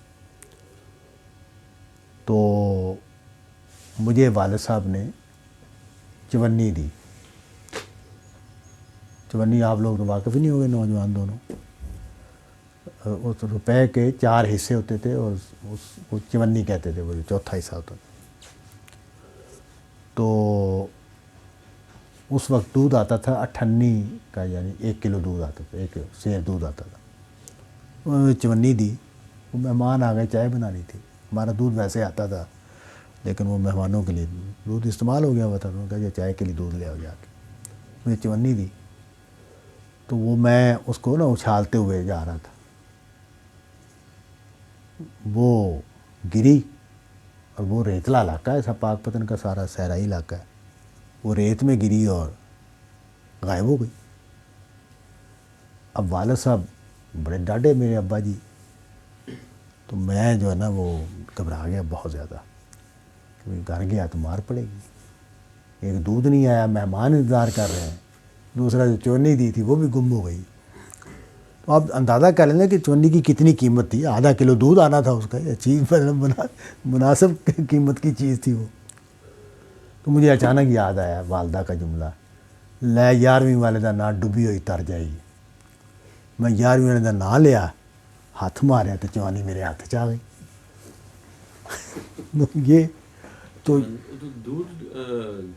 تو مجھے والد صاحب نے چونی دی. چونی آپ لوگ تو واقف ہی نہیں ہوگے، نوجوان دونوں. اس روپے کے 4 حصے ہوتے تھے اور وہ چونی کہتے تھے، وہ جو چوتھا حصہ ہوتا تھا. تو اس وقت دودھ آتا تھا 98 کا، یعنی 1 کلو دودھ آتا تھا، 1 سیر دودھ آتا تھا. انہوں نے چونی دی. وہ مہمان آ گئے، چائے بنانی تھی. ہمارا دودھ ویسے آتا تھا لیکن وہ مہمانوں کے لیے دودھ استعمال ہو گیا ہوا تھا. انہوں نے کہا یہ چائے کے لیے دودھ لے آؤ جا کے. مجھے چونی دی تو وہ میں اس کو نا اچھالتے ہوئے جا رہا تھا. وہ گری اور وہ ریتلا علاقہ ہے، ایسا پاک پتن کا سارا صحرائی علاقہ ہے. وہ ریت میں گری اور غائب ہو گئی. اب والد صاحب بڑے ڈاڈے میرے ابا جی، تو میں جو ہے نا وہ گھبرا گیا بہت زیادہ کہ گھر گیا تو مار پڑے گی. ایک دودھ نہیں آیا، مہمان انتظار کر رہے ہیں، دوسرا جو چونی دی تھی وہ بھی گم ہو گئی. تو آپ اندازہ کر لیں کہ چونی کی کتنی قیمت تھی. آدھا کلو دودھ آنا تھا اس کا، یہ چیز مناسب قیمت کی چیز تھی وہ. تو مجھے اچانک یاد آیا والدہ کا جملہ، لے 11ویں والدہ نہ ڈوبی ہوئی تر جائے گی. میں 11ویں والدہ نہ لیا، ہاتھ ماریا تو چونی میرے ہاتھ آ گئی. یہ تو
دودھ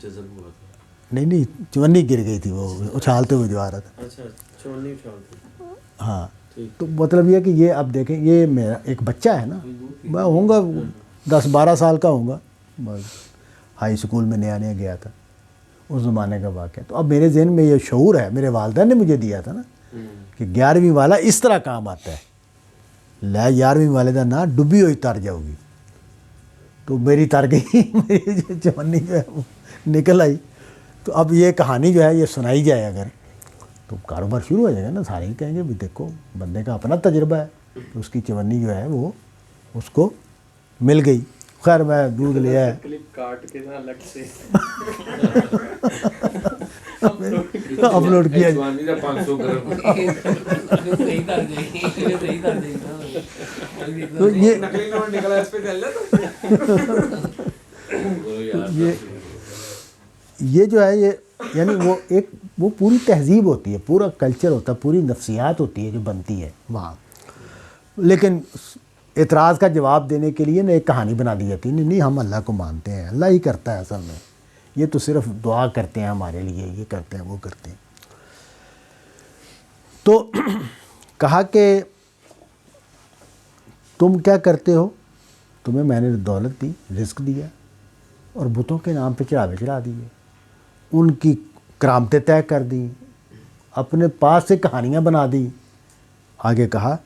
جذب ہوا تھا؟
نہیں، چونی گر گئی تھی، وہ اچھالتے ہوئے جو آ رہا تھا.
اچھا، چونی اچھالتے.
ہاں، تو مطلب یہ کہ یہ اب دیکھیں، یہ میرا ایک بچہ ہے نا، میں ہوں گا 10-12 سال کا ہوں گا، ہائی اسکول میں نیا نیا گیا تھا، اس زمانے کا واقعہ. تو اب میرے ذہن میں یہ شعور ہے، میرے والدہ نے مجھے دیا تھا نا کہ 11ویں والا اس طرح کام آتا ہے. لے 11ویں والدہ نہ ڈوبی ہوئی تر جاؤ گی. تو میری تر گئی، میری چونی جو ہے وہ نکل آئی. تو اب یہ کہانی جو ہے یہ سنائی جائے اگر تو کاروبار شروع ہو جائے گا نا. سارے ہی کہیں گے بھی دیکھو بندے کا اپنا تجربہ ہے. تو اس کی چونی جو ہے وہ اس کو مل گئی. خیر میں دودھ لیا ہے،
کلپ کاٹ کے نا الگ سے
اپلوڈ کیا.
چونی کا 500 گرام
تو یہ
نقلی نوٹ نکلا اس پہ چل جاتا.
یہ جو ہے یہ یعنی وہ پوری تہذیب ہوتی ہے، پورا کلچر ہوتا ہے، پوری نفسیات ہوتی ہے جو بنتی ہے وہاں. لیکن اعتراض کا جواب دینے کے لیے نا ایک کہانی بنا دی جاتی ہے. نہیں ہم اللہ کو مانتے ہیں، اللہ ہی کرتا ہے اصل میں، یہ تو صرف دعا کرتے ہیں ہمارے لیے، یہ کرتے ہیں وہ کرتے ہیں. تو کہا کہ تم کیا کرتے ہو؟ تمہیں میں نے دولت دی، رزق دیا اور بتوں کے نام پہ چڑھاوے چڑھا دیے، ان کی کرامتیں طے کر دیں، اپنے پاس سے کہانیاں بنا دیں. آگے کہا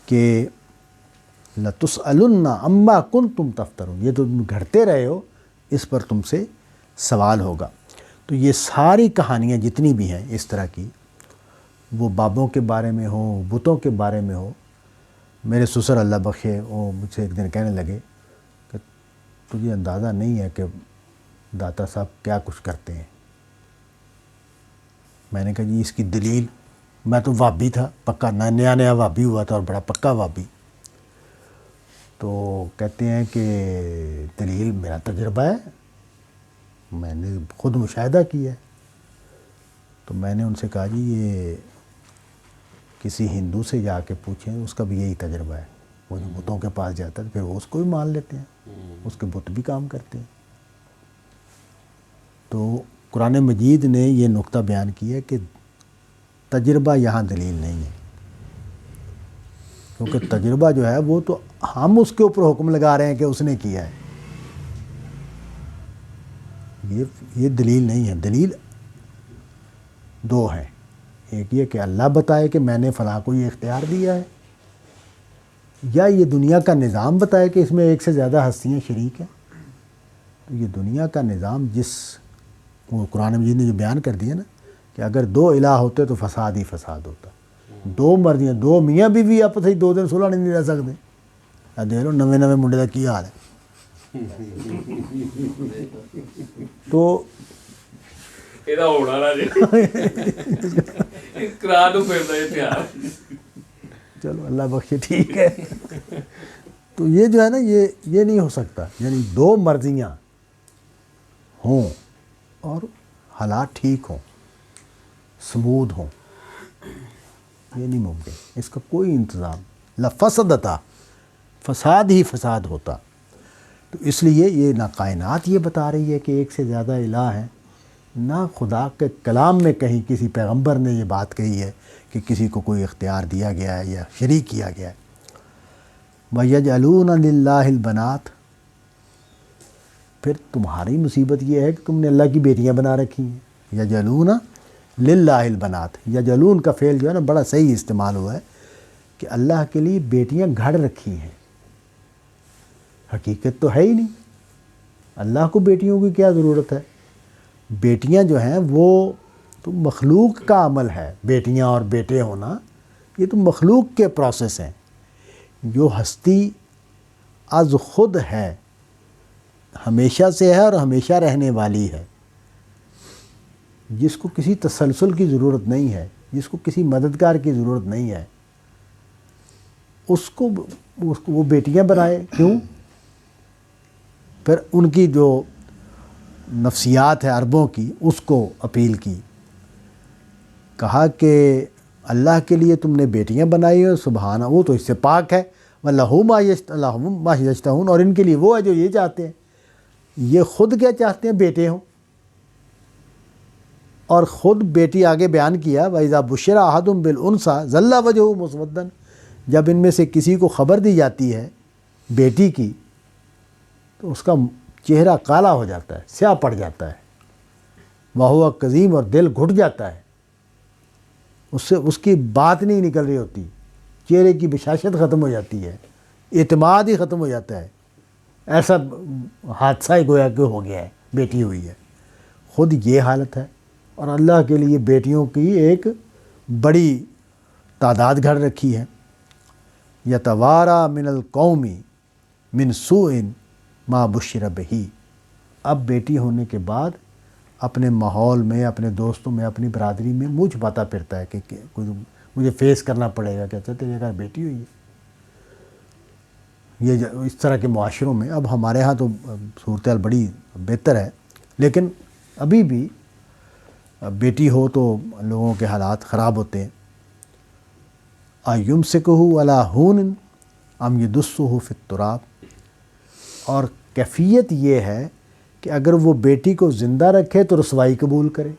کہ لَتُسْأَلُنَّ عَمَّا كُنْتُمْ تَفْتَرُونَ، یہ تو تم گھڑتے رہے ہو، اس پر تم سے سوال ہوگا. تو یہ ساری کہانیاں جتنی بھی ہیں اس طرح کی، وہ بابوں کے بارے میں ہو، بتوں کے بارے میں ہو. میرے سسر اللہ بخشے وہ مجھ سے ایک دن کہنے لگے کہ تجھے اندازہ نہیں ہے کہ داتا صاحب کیا کچھ کرتے ہیں. میں نے کہا جی اس کی دلیل. میں تو وہابی تھا پکا، نیا نیا وہابی ہوا تھا اور بڑا پکا وہابی. تو کہتے ہیں کہ دلیل میرا تجربہ ہے، میں نے خود مشاہدہ کیا ہے. تو میں نے ان سے کہا جی یہ کسی ہندو سے جا کے پوچھیں، اس کا بھی یہی تجربہ ہے. وہ جو بتوں کے پاس جاتا ہے پھر وہ اس کو بھی مان لیتے ہیں، اس کے بت بھی کام کرتے ہیں. تو قرآن مجید نے یہ نقطہ بیان کیا کہ تجربہ یہاں دلیل نہیں ہے، کیونکہ تجربہ جو ہے وہ تو ہم اس کے اوپر حکم لگا رہے ہیں کہ اس نے کیا ہے، یہ دلیل نہیں ہے. دلیل دو ہیں، ایک یہ کہ اللہ بتائے کہ میں نے فلاں کو یہ اختیار دیا ہے، یا یہ دنیا کا نظام بتائے کہ اس میں ایک سے زیادہ ہستیاں شریک ہیں. تو یہ دنیا کا نظام جس وہ قرآن مجید نے جو بیان کر دیا نا کہ اگر 2 الہ ہوتے تو فساد ہی فساد ہوتا. 2 مرضیاں، 2 میاں بیوی آپس ہی 2 دن صلح نہیں رہ سکتے. دیکھ لو نویں نویں منڈے کا کی حال ہے. تو
ਇਹਦਾ ਹੋਣਾ ਨਾ ਜੀ ਕਰਾ ਨੂੰ ਫਿਰਦਾ ਇਹ ਤਿਆਰ.
چلو اللہ بخشے ٹھیک ہے. تو یہ جو ہے نا یہ نہیں ہو سکتا. یعنی دو مرضیاں ہوں اور حالات ٹھیک ہوں، سمودھ ہوں، یہ نہیں ممکن. اس کا کوئی انتظام لفسدتا، فساد ہی فساد ہوتا. تو اس لیے یہ نہ کائنات یہ بتا رہی ہے کہ ایک سے زیادہ الہ ہیں، نہ خدا کے کلام میں کہیں کسی پیغمبر نے یہ بات کہی ہے کہ کسی کو کوئی اختیار دیا گیا ہے یا شریک کیا گیا ہے. وَيَجْعَلُونَ لِلَّهِ الْبَنَاتِ، پھر تمہاری مصیبت یہ ہے کہ تم نے اللہ کی بیٹیاں بنا رکھی ہیں. یجعلون للہ البنات، یجعلون کا فعل جو ہے نا بڑا صحیح استعمال ہوا ہے کہ اللہ کے لیے بیٹیاں گھڑ رکھی ہیں. حقیقت تو ہے ہی نہیں. اللہ کو بیٹیوں کی کیا ضرورت ہے؟ بیٹیاں جو ہیں وہ تو مخلوق کا عمل ہے. بیٹیاں اور بیٹے ہونا یہ تو مخلوق کے پروسیس ہیں. جو ہستی از خود ہے، ہمیشہ سے ہے اور ہمیشہ رہنے والی ہے، جس کو کسی تسلسل کی ضرورت نہیں ہے، جس کو کسی مددگار کی ضرورت نہیں ہے، اس کو وہ بیٹیاں بنائے. کیوں؟ پھر ان کی جو نفسیات ہے عربوں کی اس کو اپیل کی. کہا کہ اللہ کے لیے تم نے بیٹیاں بنائی ہیں، سبحانہ، وہ تو اس سے پاک ہے. وَلَهُ مَا يَشْتَهُونَ، اور ان کے لیے وہ ہے جو یہ چاہتے ہیں. یہ خود کیا چاہتے ہیں؟ بیٹے ہوں. اور خود بیٹی آگے بیان کیا وَإِذَا بُشِّرَ أَحَدٌ بِالْأُنثىٰ ظَلَّ وَجْهُهُ مُسْوَدًّا، جب ان میں سے کسی کو خبر دی جاتی ہے بیٹی کی تو اس کا چہرہ کالا ہو جاتا ہے، سیاہ پڑ جاتا ہے. وَهُوَ كَظِيمٌ، اور دل گھٹ جاتا ہے. اس سے اس کی بات نہیں نکل رہی ہوتی، چہرے کی بشاشت ختم ہو جاتی ہے، اعتماد ہی ختم ہو جاتا ہے. ایسا حادثہ ہی گویا کہ ہو گیا ہے، بیٹی ہوئی ہے. خود یہ حالت ہے، اور اللہ کے لیے بیٹیوں کی ایک بڑی تعداد گھڑ رکھی ہے. یتوارا من القوم من سوء ما بشر بہ، اب بیٹی ہونے کے بعد اپنے ماحول میں، اپنے دوستوں میں، اپنی برادری میں منہ چھپاتا پھرتا ہے کہ مجھے فیس کرنا پڑے گا کہ اچھا تیرے گھر بیٹی ہوئی ہے. یہ اس طرح کے معاشروں میں، اب ہمارے ہاں تو صورتحال بڑی بہتر ہے، لیکن ابھی بھی بیٹی ہو تو لوگوں کے حالات خراب ہوتے ہیں. اَيُمْسِكُهُ عَلَىٰ هُونٍ أَمْ يَدُسُّهُ فِي التُّرَابِ، اور کیفیت یہ ہے کہ اگر وہ بیٹی کو زندہ رکھے تو رسوائی قبول کرے،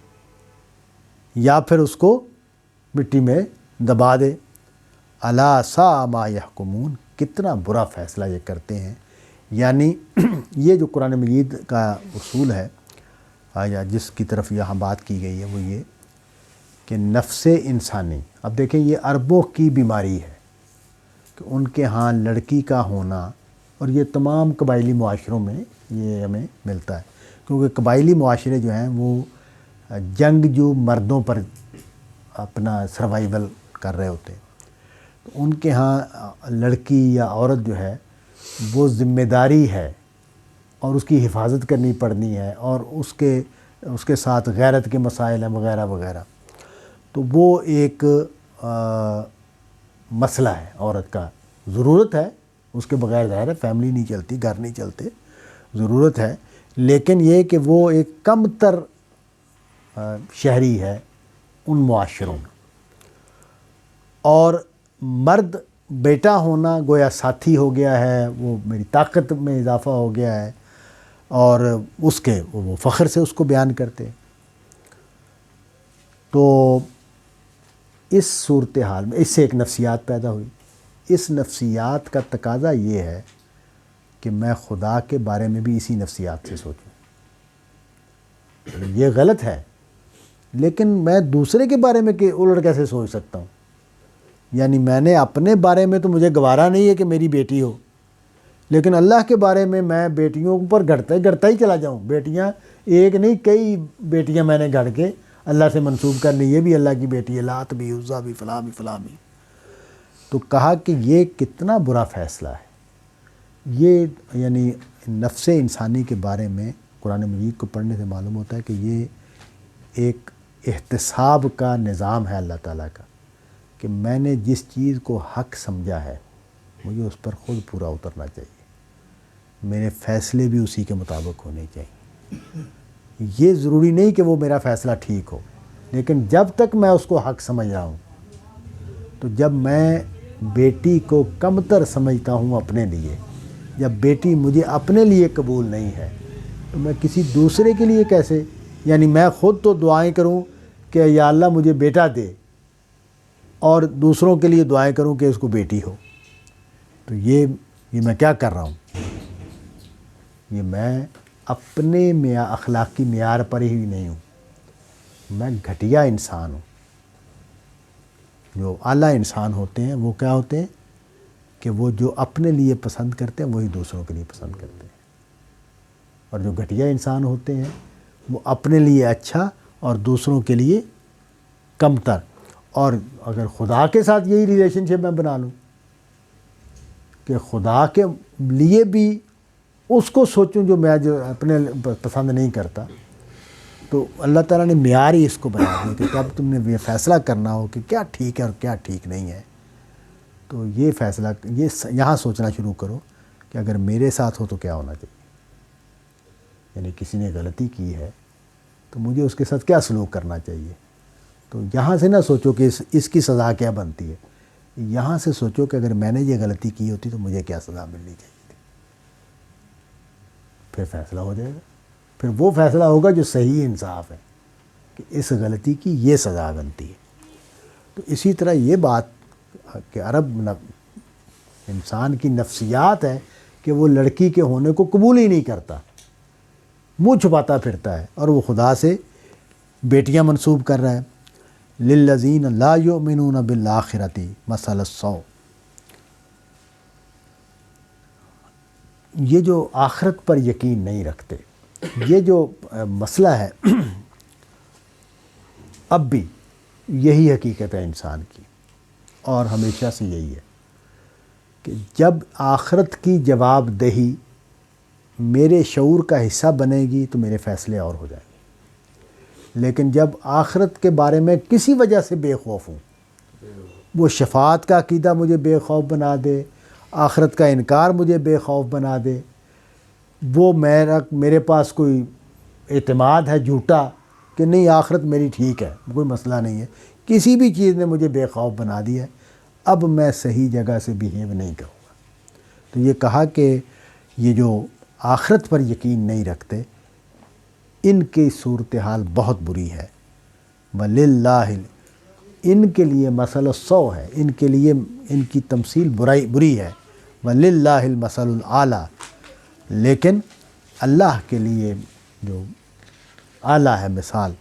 یا پھر اس کو مٹی میں دبا دے. أَلَا سَاءَ مَا يَحْكُمُونَ، کتنا برا فیصلہ یہ کرتے ہیں. یعنی یہ جو قرآن مجید کا اصول ہے یا جس کی طرف یہاں بات کی گئی ہے وہ یہ کہ نفس انسانی، اب دیکھیں یہ عربوں کی بیماری ہے کہ ان کے ہاں لڑکی کا ہونا، اور یہ تمام قبائلی معاشروں میں یہ ہمیں ملتا ہے، کیونکہ قبائلی معاشرے جو ہیں وہ جنگجو مردوں پر اپنا سروائیول کر رہے ہوتے ہیں. تو ان کے ہاں لڑکی یا عورت جو ہے وہ ذمہ داری ہے اور اس کی حفاظت کرنی پڑنی ہے، اور اس کے ساتھ غیرت کے مسائل ہیں وغیرہ وغیرہ. تو وہ ایک مسئلہ ہے عورت کا، ضرورت ہے، اس کے بغیر ظاہر ہے فیملی نہیں چلتی، گھر نہیں چلتے، ضرورت ہے. لیکن یہ کہ وہ ایک کم تر شہری ہے ان معاشروں میں. اور مرد بیٹا ہونا گویا ساتھی ہو گیا ہے، وہ میری طاقت میں اضافہ ہو گیا ہے، اور اس کے وہ فخر سے اس کو بیان کرتے. تو اس صورتحال میں اس سے ایک نفسیات پیدا ہوئی. اس نفسیات کا تقاضا یہ ہے کہ میں خدا کے بارے میں بھی اسی نفسیات سے سوچوں. یہ غلط ہے، لیکن میں دوسرے کے بارے میں کہ الٹ کیسے سوچ سکتا ہوں؟ یعنی میں نے اپنے بارے میں تو مجھے گوارا نہیں ہے کہ میری بیٹی ہو، لیکن اللہ کے بارے میں بیٹیوں پر گڑتا ہی چلا جاؤں. بیٹیاں ایک نہیں کئی بیٹیاں میں نے گھڑ کے اللہ سے منسوب کر لی، یہ بھی اللہ کی بیٹی ہے، لات بھی، عزا بھی، فلاں بھی، فلاں بھی. تو کہا کہ یہ کتنا برا فیصلہ ہے. یہ یعنی نفس انسانی کے بارے میں قرآن مجید کو پڑھنے سے معلوم ہوتا ہے کہ یہ ایک احتساب کا نظام ہے اللہ تعالیٰ کا، کہ میں نے جس چیز کو حق سمجھا ہے مجھے اس پر خود پورا اترنا چاہیے، میرے فیصلے بھی اسی کے مطابق ہونے چاہیے۔ یہ ضروری نہیں کہ وہ میرا فیصلہ ٹھیک ہو، لیکن جب تک میں اس کو حق سمجھ رہا ہوں، تو جب میں بیٹی کو کمتر سمجھتا ہوں اپنے لیے، جب بیٹی مجھے اپنے لیے قبول نہیں ہے، تو میں کسی دوسرے کے لیے کیسے، یعنی میں خود تو دعائیں کروں کہ یا اللہ مجھے بیٹا دے، اور دوسروں کے لیے دعائیں کروں کہ اس کو بیٹی ہو، تو یہ میں کیا کر رہا ہوں؟ یہ میں اپنے اخلاقی معیار پر ہی نہیں ہوں، میں گھٹیا انسان ہوں۔ جو اعلیٰ انسان ہوتے ہیں وہ کیا ہوتے ہیں کہ وہ جو اپنے لیے پسند کرتے ہیں وہی دوسروں کے لیے پسند کرتے ہیں، اور جو گھٹیا انسان ہوتے ہیں وہ اپنے لیے اچھا اور دوسروں کے لیے کمتر۔ اور اگر خدا کے ساتھ یہی ریلیشن شپ میں بنا لوں کہ خدا کے لیے بھی اس کو سوچوں جو میں جو اپنے پسند نہیں کرتا، تو اللہ تعالیٰ نے معیار ہی اس کو بنا دیا کہ جب تم نے یہ فیصلہ کرنا ہو کہ کیا ٹھیک ہے اور کیا ٹھیک نہیں ہے، تو یہ فیصلہ یہاں سوچنا شروع کرو کہ اگر میرے ساتھ ہو تو کیا ہونا چاہیے، یعنی کسی نے غلطی کی ہے تو مجھے اس کے ساتھ کیا سلوک کرنا چاہیے۔ تو یہاں سے نہ سوچو کہ اس کی سزا کیا بنتی ہے، یہاں سے سوچو کہ اگر میں نے یہ غلطی کی ہوتی تو مجھے کیا سزا ملنی چاہیے تھی، پھر فیصلہ ہو جائے گا، پھر وہ فیصلہ ہوگا جو صحیح انصاف ہے کہ اس غلطی کی یہ سزا بنتی ہے۔ تو اسی طرح یہ بات کہ انسان کی نفسیات ہے کہ وہ لڑکی کے ہونے کو قبول ہی نہیں کرتا، منہ چھپاتا پھرتا ہے، اور وہ خدا سے بیٹیاں منسوب کر رہا ہے۔ للذین لا یؤمنون بالآخرۃ مثل السوء، یہ جو آخرت پر یقین نہیں رکھتے، یہ جو مسئلہ ہے اب بھی یہی حقیقت ہے انسان کی، اور ہمیشہ سے یہی ہے کہ جب آخرت کی جواب دہی میرے شعور کا حصہ بنے گی تو میرے فیصلے اور ہو جائیں گے، لیکن جب آخرت کے بارے میں کسی وجہ سے بے خوف ہوں، وہ شفاعت کا عقیدہ مجھے بے خوف بنا دے، آخرت کا انکار مجھے بے خوف بنا دے، وہ میرے پاس کوئی اعتماد ہے جھوٹا کہ نہیں آخرت میری ٹھیک ہے، کوئی مسئلہ نہیں ہے، کسی بھی چیز نے مجھے بے خوف بنا دیا ہے، اب میں صحیح جگہ سے بیہیو نہیں کروں گا۔ تو یہ کہا کہ یہ جو آخرت پر یقین نہیں رکھتے ان کی صورتحال بہت بری ہے۔ وَلِلَّهِ، ان کے لیے مثل السوء ہے، ان کے لیے ان کی تمثیل بری ہے۔ وَلِلَّهِ الْمَثَلُ الْأَعْلَى، لیکن اللہ کے لیے جو اعلیٰ ہے مثال،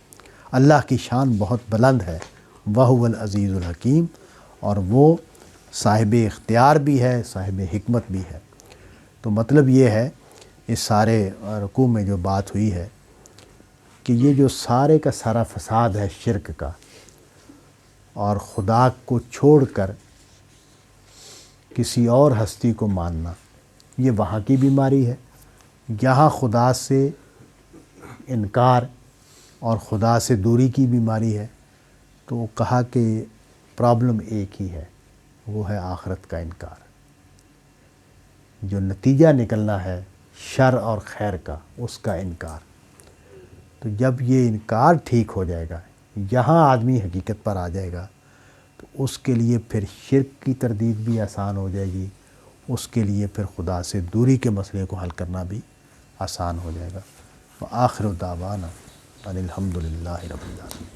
اللہ کی شان بہت بلند ہے۔ وَهُوَ الْعَزِيزُ الْحَكِيمُ، اور وہ صاحب اختیار بھی ہے، صاحب حکمت بھی ہے۔ تو مطلب یہ ہے اس سارے رکوع میں جو بات ہوئی ہے کہ یہ جو سارے کا سارا فساد ہے شرک کا، اور خدا کو چھوڑ کر کسی اور ہستی کو ماننا، یہ وہاں کی بیماری ہے۔ یہاں خدا سے انکار اور خدا سے دوری کی بیماری ہے، تو وہ کہا کہ پرابلم ایک ہی ہے، وہ ہے آخرت کا انکار۔ جو نتیجہ نکلنا ہے شر اور خیر کا، اس کا انکار۔ تو جب یہ انکار ٹھیک ہو جائے گا، یہاں آدمی حقیقت پر آ جائے گا، تو اس کے لیے پھر شرک کی تردید بھی آسان ہو جائے گی، اس کے لیے پھر خدا سے دوری کے مسئلے کو حل کرنا بھی آسان ہو جائے گا۔ وآخر دعوانا ان الحمد للہ رب العالمین۔